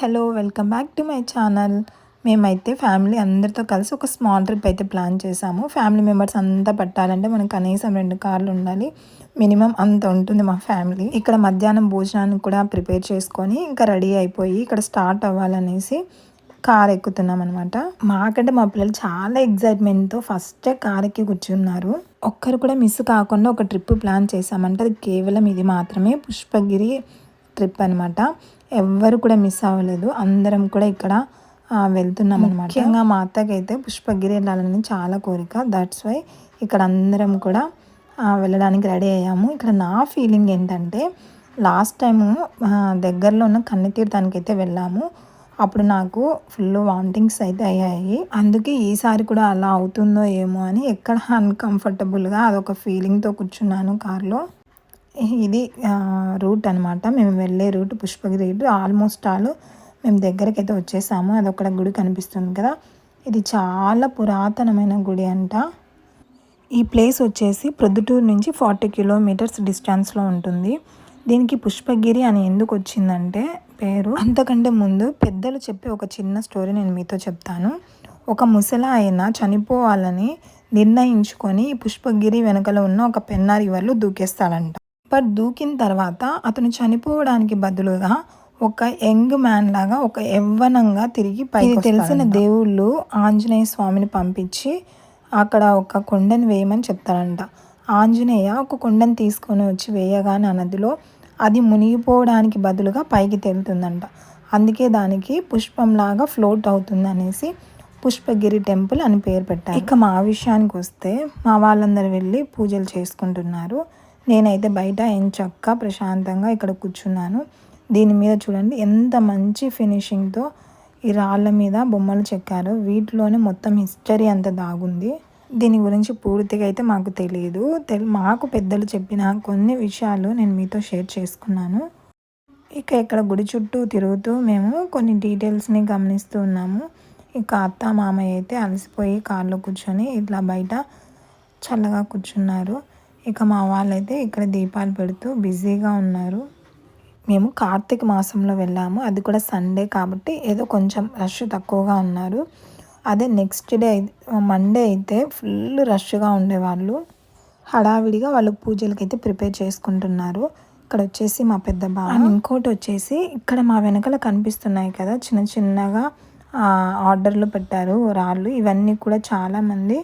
Hello welcome back to my channel. మేమైతే family అందరితో కలిసి ఒక స్మాల్ ట్రిప్ అయితే ప్లాన్ చేసాము. ఫ్యామిలీ మెంబర్స్ అంతా పట్టాలంటే మనకు కనీసం 2 కార్లు ఉండాలి. మినిమం అంత ఉంటుంది మా ఫ్యామిలీ. ఇక్కడ మధ్యాహ్నం భోజనానికి కూడా ప్రిపేర్ చేసుకొని ఇంకా రెడీ అయిపోయి ఇక్కడ స్టార్ట్ అవ్వాలనేసి కార్ ఎక్కుతున్నాం అనమాట. మాకంటే మా పిల్లలు చాలా ఎగ్జైట్మెంట్తో ఫస్టే కార్ ఎక్కి కూర్చున్నారు. ఒక్కరు కూడా మిస్ కాకుండా ఒక ట్రిప్ ప్లాన్ చేసామంటే అది కేవలం ఇది మాత్రమే, పుష్పగిరి ట్రిప్ అనమాట. ఎవ్వరు కూడా మిస్ అవ్వలేదు. అందరం కూడా ఇక్కడ వెళ్తున్నాం అనమాట. ముఖ్యంగా మా అత్తకైతే పుష్పగిరి వెళ్ళాలని చాలా కోరిక. దట్స్ వై ఇక్కడ అందరం కూడా వెళ్ళడానికి రెడీ అయ్యాము. ఇక్కడ నా ఫీలింగ్ ఏంటంటే లాస్ట్ టైము దగ్గరలో ఉన్న కన్నతీర్థానికి అయితే వెళ్ళాము. అప్పుడు నాకు ఫుల్ వామిటింగ్స్ అయితే అయ్యాయి. అందుకే ఈసారి కూడా అలా అవుతుందో ఏమో అని ఎక్కడ అన్కంఫర్టబుల్గా అదొక ఫీలింగ్తో కూర్చున్నాను కార్లో. ఇది రూట్ అనమాట. మేము వెళ్ళే రూట్ పుష్పగిరి రూట్. ఆల్మోస్ట్ మేము దగ్గరికి అయితే వచ్చేసాము. అదొక్కడ గుడి కనిపిస్తుంది కదా, ఇది చాలా పురాతనమైన గుడి అంట. ఈ ప్లేస్ వచ్చేసి ప్రొద్దుటూరు నుంచి 40 కిలోమీటర్స్ డిస్టెన్స్లో ఉంటుంది. దీనికి పుష్పగిరి అని ఎందుకు వచ్చిందంటే పేరు, అంతకంటే ముందు పెద్దలు చెప్పే ఒక చిన్న స్టోరీ నేను మీతో చెప్తాను. ఒక ముసలా ఆయన చనిపోవాలని నిర్ణయించుకొని పుష్పగిరి వెనకలో ఉన్న ఒక పెన్నా రివర్లో దూకేస్తాడంట. బట్ దూకిన తర్వాత అతను చనిపోవడానికి బదులుగా ఒక యంగ్ మ్యాన్ లాగా, ఒక యవ్వనంగా తిరిగి పైకి తెలిసిన దేవుళ్ళు ఆంజనేయ స్వామిని పంపించి అక్కడ ఒక కొండని వేయమని చెప్తాడంట. ఆంజనేయ ఒక కొండని తీసుకొని వచ్చి వేయగానే నదిలో అది మునిగిపోవడానికి బదులుగా పైకి తేలుతుందంట. అందుకే దానికి పుష్పంలాగా ఫ్లోట్ అవుతుంది అనేసి పుష్పగిరి టెంపుల్ అని పేరు పెట్టారు. ఇక మా విషయానికి వస్తే మా వాళ్ళందరూ వెళ్ళి పూజలు చేసుకుంటున్నారు. నేనైతే బయట ఎంచక్కా ప్రశాంతంగా ఇక్కడ కూర్చున్నాను. దీని మీద చూడండి ఎంత మంచి ఫినిషింగ్తో ఈ రాళ్ళ మీద బొమ్మలు చెక్కారు. వీటిలోనే మొత్తం హిస్టరీ అంతా దాగుంది. దీని గురించి పూర్తిగా అయితే మాకు తెలియదు. మాకు పెద్దలు చెప్పిన కొన్ని విషయాలు నేను మీతో షేర్ చేసుకున్నాను. ఇక ఇక్కడ గుడి చుట్టూ తిరుగుతూ మేము కొన్ని డీటెయిల్స్ని గమనిస్తూ ఉన్నాము. ఇక అత్త మామయ్య అయితే అలసిపోయి కార్లో కూర్చొని ఇట్లా బయట చల్లగా కూర్చున్నారు. ఇక మా వాళ్ళైతే ఇక్కడ దీపాలు పెడుతూ బిజీగా ఉన్నారు. మేము కార్తీక మాసంలో వెళ్ళాము. అది కూడా సండే కాబట్టి ఏదో కొంచెం రష్ తక్కువగా ఉన్నారు. అదే నెక్స్ట్ డే మండే అయితే ఫుల్ రష్గా ఉండేవాళ్ళు. హడావిడిగా వాళ్ళు పూజలకి అయితే ప్రిపేర్ చేసుకుంటున్నారు. ఇక్కడ వచ్చేసి మా పెద్ద బావ. ఇంకోటి వచ్చేసి ఇక్కడ మా వెనకాల కనిపిస్తున్నాయి కదా చిన్న చిన్నగా ఆర్డర్లు పెట్టారు రాళ్ళు. ఇవన్నీ కూడా చాలామంది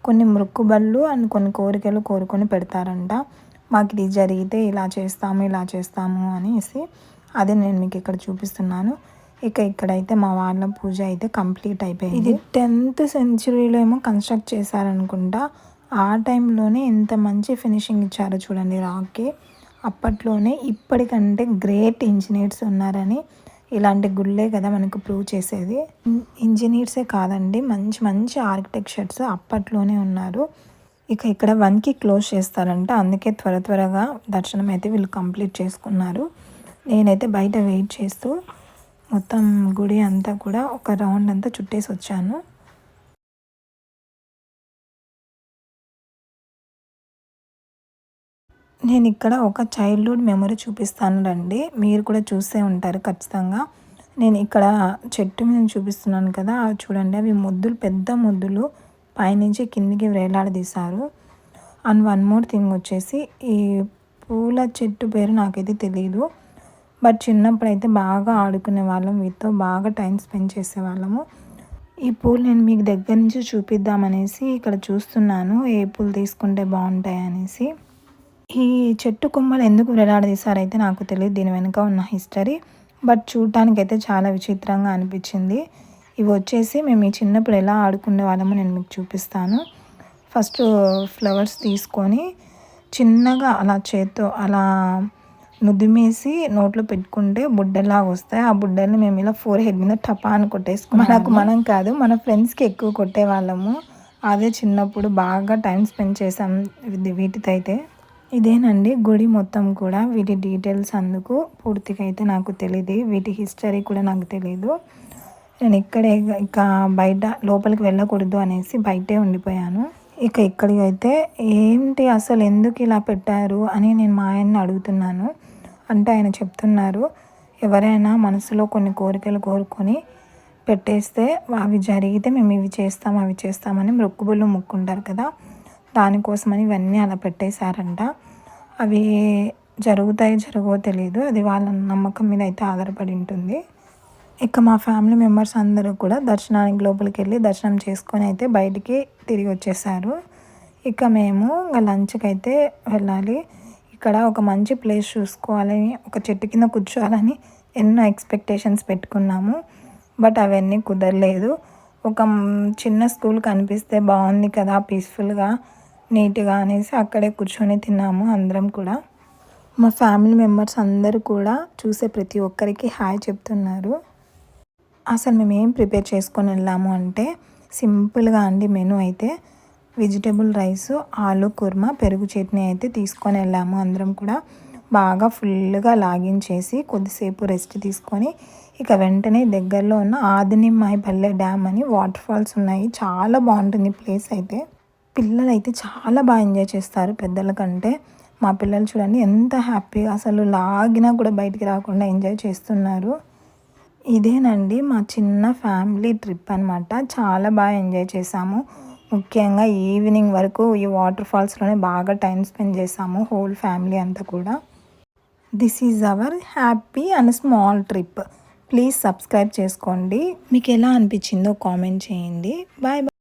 కొన్ని మొక్కుబళ్ళు అండ్ కొన్ని కోరికలు కోరుకొని పెడతారంట. మాకు ఇది జరిగితే ఇలా చేస్తాము అనేసి అదే నేను మీకు ఇక్కడ చూపిస్తున్నాను. ఇక ఇక్కడైతే మా వాళ్ళ పూజ అయితే కంప్లీట్ అయిపోయింది. ఇది 10th సెంచరీలో ఏమో కన్స్ట్రక్ట్ చేశారనుకుంటా. ఆ టైంలోనే ఎంత మంచి ఫినిషింగ్ ఇచ్చారో చూడండి రాక్కి. అప్పట్లోనే ఇప్పటికంటే గ్రేట్ ఇంజనీర్స్ ఉన్నారని ఇలాంటి గుళ్ళే కదా మనకు ప్రూవ్ చేసేది. ఇంజనీర్సే కాదండి, మంచి మంచి ఆర్కిటెక్చర్స్ అప్పట్లోనే ఉన్నారు. ఇక ఇక్కడ 1కి క్లోజ్ చేస్తారంట. అందుకే త్వరగా దర్శనం అయితే వీళ్ళు కంప్లీట్ చేసుకున్నారు. నేనైతే బయట వెయిట్ చేస్తూ మొత్తం గుడి అంతా కూడా ఒక రౌండ్ అంతా చుట్టేసి వచ్చాను. నేను ఇక్కడ ఒక చైల్డ్హుడ్ మెమరీ చూపిస్తాను రండి. మీరు కూడా చూసే ఉంటారు ఖచ్చితంగా. నేను ఇక్కడ చెట్టు మీద చూపిస్తున్నాను కదా, అవి చూడండి. అవి ముద్దులు, పెద్ద ముద్దులు పైనుంచి కిందికి వేలాడదీశారు. అండ్ వన్ మోర్ థింగ్ వచ్చేసి ఈ పూల చెట్టు పేరు నాకైతే తెలియదు. బట్ చిన్నప్పుడు అయితే బాగా ఆడుకునే వాళ్ళం, వీటితో బాగా టైం స్పెండ్ చేసేవాళ్ళము. ఈ పూలు నేను మీకు దగ్గర నుంచి చూపిద్దామనేసి ఇక్కడ చూస్తున్నాను, ఏ పూలు తీసుకుంటే బాగుంటాయి అనేసి. ఈ చెట్టు కొమ్మలు ఎందుకు వేలాడదీశారైతే నాకు తెలియదు, దీని వెనుక ఉన్న హిస్టరీ. బట్ చూడటానికి అయితే చాలా విచిత్రంగా అనిపించింది. ఇవి వచ్చేసి మేము ఈ చిన్నప్పుడు ఎలా ఆడుకునే వాళ్ళమో నేను మీకు చూపిస్తాను. ఫస్ట్ ఫ్లవర్స్ తీసుకొని చిన్నగా అలా చేత్తో అలా నుదిమేసి నోట్లో పెట్టుకుంటే బుడ్డలాగా వస్తాయి. ఆ బుడ్డల్ని మేము ఇలా 4 మీద టపా అని కొట్టేసుకున్నాం. మనం కాదు, మన ఫ్రెండ్స్కి ఎక్కువ కొట్టేవాళ్ళము. అదే చిన్నప్పుడు బాగా టైం స్పెండ్ చేసాం వీటితో అయితే. ఇదేనండి గుడి మొత్తం కూడా. వీటి డీటెయిల్స్ అందుకు పూర్తిగా అయితే నాకు తెలియదు, వీటి హిస్టరీ కూడా నాకు తెలియదు. నేను ఇక్కడే ఇక బయట లోపలికి వెళ్ళకూడదు అనేసి బయటే ఉండిపోయాను. ఇక ఇక్కడికైతే ఏంటి అసలు ఎందుకు ఇలా పెట్టారు అని నేను మా ఆయన్ని అడుగుతున్నాను. అంటే ఆయన చెప్తున్నారు, ఎవరైనా మనసులో కొన్ని కోరికలు కోరుకొని పెట్టేస్తే అవి జరిగితే మేము ఇవి చేస్తాం అవి చేస్తామని మొక్కుబళ్ళు మొక్కుంటారు కదా, దానికోసమని ఇవన్నీ అలా పెట్టేశారంట. అవి జరుగుతాయో జరగవో తెలియదు, అది వాళ్ళ నమ్మకం మీద అయితే ఆధారపడి ఉంటుంది. ఇక మా ఫ్యామిలీ మెంబర్స్ అందరూ కూడా దర్శనానికి లోపలికి వెళ్ళి దర్శనం చేసుకొని అయితే బయటికి తిరిగి వచ్చేసారు. ఇక మేము ఇంకా లంచ్కి అయితే వెళ్ళాలి. ఇక్కడ ఒక మంచి ప్లేస్ చూసుకోవాలని, ఒక చెట్టు కింద కూర్చోవాలని ఎన్నో ఎక్స్పెక్టేషన్స్ పెట్టుకున్నాము. బట్ అవన్నీ కుదరలేదు. ఒక చిన్న స్కూల్ కనిపిస్తే బాగుంది కదా, పీస్ఫుల్గా నీట్గా అనేసి అక్కడే కూర్చొని తిన్నాము అందరం కూడా. మా ఫ్యామిలీ మెంబర్స్ అందరూ కూడా చూసే ప్రతి ఒక్కరికి హాయ్ చెప్తున్నారు. అసలు మేము ఏం ప్రిపేర్ చేసుకొని వెళ్ళాము అంటే సింపుల్గా అండి. మెనూ అయితే వెజిటేబుల్ రైస్, ఆలు కుర్మా, పెరుగు చట్నీ అయితే తీసుకొని వెళ్ళాము అందరం కూడా. బాగా ఫుల్గా లాగించేసి కొద్దిసేపు రెస్ట్ తీసుకొని ఇక వెంటనే దగ్గరలో ఉన్న ఆదినిమ్మాయిపల్లె డ్యామ్ అని వాటర్ ఫాల్స్ ఉన్నాయి. చాలా బాగుంటుంది ప్లేస్ అయితే. పిల్లలు అయితే చాలా బాగా ఎంజాయ్ చేస్తారు పెద్దల కంటే. మా పిల్లలు చూడండి ఎంత హ్యాపీగా అసలు లాగినా కూడా బయటికి రాకుండా ఎంజాయ్ చేస్తున్నారు. ఇదేనండి మా చిన్న ఫ్యామిలీ ట్రిప్ అనమాట. చాలా బాగా ఎంజాయ్ చేసాము. ముఖ్యంగా ఈవినింగ్ వరకు ఈ వాటర్ ఫాల్స్లోనే బాగా టైం స్పెండ్ చేసాము హోల్ ఫ్యామిలీ అంతా కూడా. This is our happy and small trip. Please subscribe చేసుకోండి. మీకు ఎలా అనిపించిందో కామెంట్ చేయండి. Bye bye.